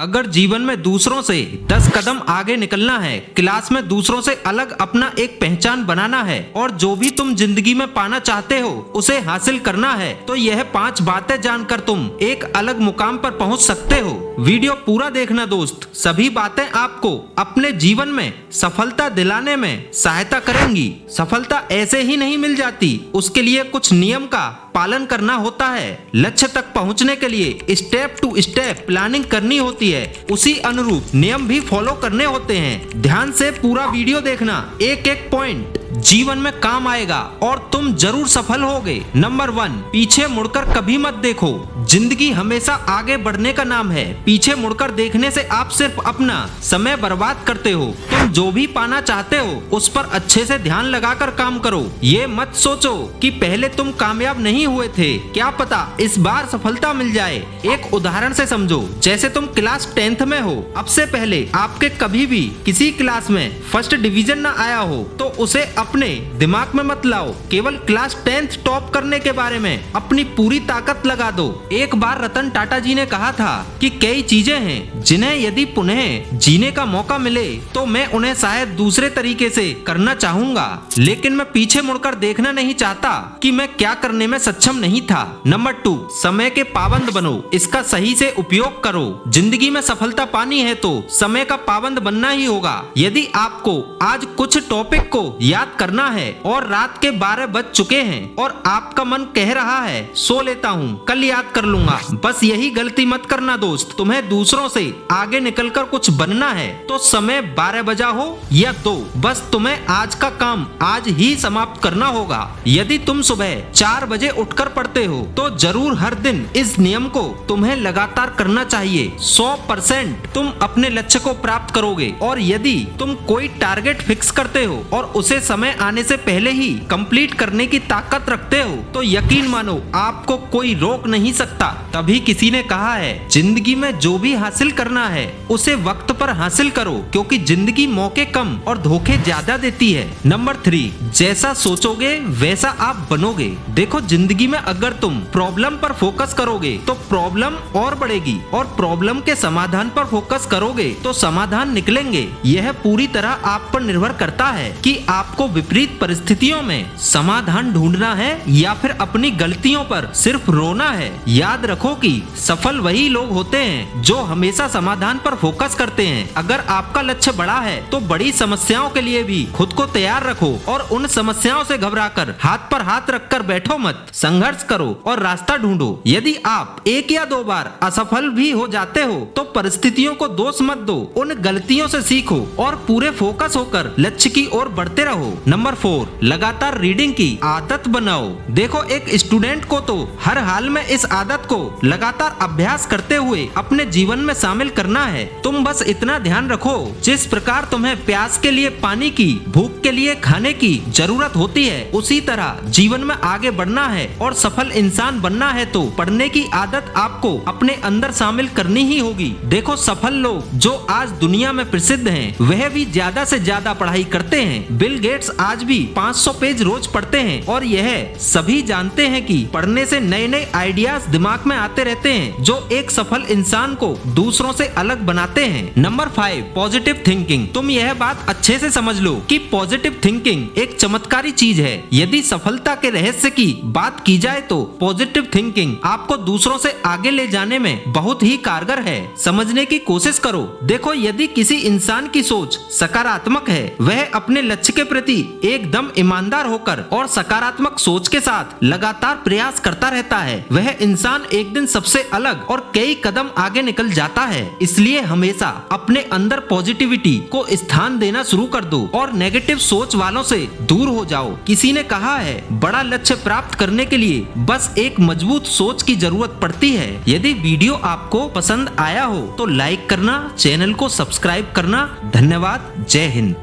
अगर जीवन में दूसरों से 10 कदम आगे निकलना है, क्लास में दूसरों से अलग अपना एक पहचान बनाना है और जो भी तुम जिंदगी में पाना चाहते हो उसे हासिल करना है, तो यह 5 बातें जानकर तुम एक अलग मुकाम पर पहुंच सकते हो। वीडियो पूरा देखना दोस्त, सभी बातें आपको अपने जीवन में सफलता दिलाने में सहायता करेंगी। सफलता ऐसे ही नहीं मिल जाती, उसके लिए कुछ नियम का पालन करना होता है। लक्ष्य तक पहुंचने के लिए स्टेप टू स्टेप प्लानिंग करनी होती है, उसी अनुरूप नियम भी फॉलो करने होते हैं। ध्यान से पूरा वीडियो देखना, एक एक पॉइंट जीवन में काम आएगा और तुम जरूर सफल होगे। नंबर 1, पीछे मुड़कर कभी मत देखो। जिंदगी हमेशा आगे बढ़ने का नाम है, पीछे मुड़कर देखने से आप सिर्फ अपना समय बर्बाद करते हो। तुम जो भी पाना चाहते हो उस पर अच्छे से ध्यान लगाकर काम करो। ये मत सोचो कि पहले तुम कामयाब नहीं हुए थे, क्या पता इस बार सफलता मिल जाए। एक उदाहरण से समझो, जैसे तुम क्लास 10th में हो, अब से पहले आपके कभी भी किसी क्लास में फर्स्ट डिवीजन न आया हो तो उसे अपने दिमाग में मत लाओ। केवल क्लास 10th टॉप करने के बारे में अपनी पूरी ताकत लगा दो। एक बार रतन टाटा जी ने कहा था कि कई चीजें हैं जिन्हें यदि पुनः जीने का मौका मिले तो मैं उन्हें शायद दूसरे तरीके से करना चाहूंगा, लेकिन मैं पीछे मुड़कर देखना नहीं चाहता कि मैं क्या करने में सक्षम नहीं था। नंबर 2, समय के पाबंद बनो, इसका सही से उपयोग करो। जिंदगी में सफलता पानी है तो समय का पाबंद बनना ही होगा। यदि आपको आज कुछ टॉपिक को याद करना है और रात के 12 बज चुके हैं और आपका मन कह रहा है सो लेता हूँ, कल याद कर लूंगा, बस यही गलती मत करना दोस्त। तुम्हें दूसरों से आगे निकलकर कुछ बनना है तो समय 12 बजा हो या 2, बस तुम्हें आज का काम आज ही समाप्त करना होगा। यदि तुम सुबह 4 बजे उठकर पढ़ते हो तो जरूर हर दिन इस नियम को तुम्हें लगातार करना चाहिए। 100% तुम अपने लक्ष्य को प्राप्त करोगे। और यदि तुम कोई टारगेट फिक्स करते हो और उसे समय आने से पहले ही कंप्लीट करने की ताकत रखते हो तो यकीन मानो आपको कोई रोक नहीं सकता। तभी किसी ने कहा है, जिंदगी में जो भी हासिल करना है उसे वक्त पर हासिल करो, क्योंकि जिंदगी मौके कम और धोखे ज्यादा देती है। नंबर 3, जैसा सोचोगे वैसा आप बनोगे। देखो, जिंदगी में अगर तुम प्रॉब्लम पर फोकस करोगे तो प्रॉब्लम और बढ़ेगी और प्रॉब्लम के समाधान पर फोकस करोगे तो समाधान निकलेंगे। यह पूरी तरह आप पर निर्भर करता है कि आपको विपरीत परिस्थितियों में समाधान ढूंढना है या फिर अपनी गलतियों पर सिर्फ रोना है। याद रखो कि सफल वही लोग होते हैं जो हमेशा समाधान पर फोकस करते हैं। अगर आपका लक्ष्य बड़ा है तो बड़ी समस्याओं के लिए भी खुद को तैयार रखो और उन समस्याओं से घबराकर हाथ पर हाथ रखकर बैठो मत। संघर्ष करो और रास्ता ढूंढो। यदि आप 1 या 2 बार असफल भी हो जाते हो तो परिस्थितियों को दोष मत दो, उन गलतियों से सीखो और पूरे फोकस होकर लक्ष्य की ओर बढ़ते रहो। नंबर 4, लगातार रीडिंग की आदत बनाओ। देखो, एक स्टूडेंट को तो हर हाल में इस आदत को लगातार अभ्यास करते हुए अपने जीवन में शामिल करना है। तुम बस इतना ध्यान रखो, जिस प्रकार तुम्हें प्यास के लिए पानी की, भूख के लिए खाने की जरूरत होती है, उसी तरह जीवन में आगे बढ़ना है और सफल इंसान बनना है तो पढ़ने की आदत आपको अपने अंदर शामिल करनी ही होगी। देखो, सफल लोग जो आज दुनिया में प्रसिद्ध हैं वह भी ज्यादा से ज्यादा पढ़ाई करते हैं। बिल गेट्स आज भी 500 पेज रोज पढ़ते हैं और यह सभी जानते हैं कि पढ़ने से नए नए आइडियाज दिमाग में आते रहते हैं जो एक सफल इंसान को दूसरों से अलग बनाते हैं। Number 5, positive thinking. तुम यह बात अच्छे से समझ लो कि पॉजिटिव थिंकिंग एक चमत्कारी चीज है। यदि सफलता के रहस्य की बात की जाए तो पॉजिटिव थिंकिंग आपको दूसरों से आगे ले जाने में बहुत ही कारगर है। समझने की कोशिश करो। देखो, यदि किसी इंसान की सोच सकारात्मक है, वह अपने लक्ष्य के प्रति एकदम ईमानदार होकर और सकारात्मक सोच के साथ लगातार प्रयास करता रहता है, वह इंसान एक दिन सबसे अलग और कई कदम आगे निकल जाता है। इसलिए हमेशा अपने अंदर पॉजिटिविटी को स्थान देना शुरू कर दो और नेगेटिव सोच वालों से दूर हो जाओ। किसी ने कहा है, बड़ा लक्ष्य प्राप्त करने के लिए बस एक मजबूत सोच की जरूरत पड़ती है। यदि वीडियो आपको पसंद आया हो तो लाइक करना, चैनल को सब्सक्राइब करना। धन्यवाद। जय हिंद।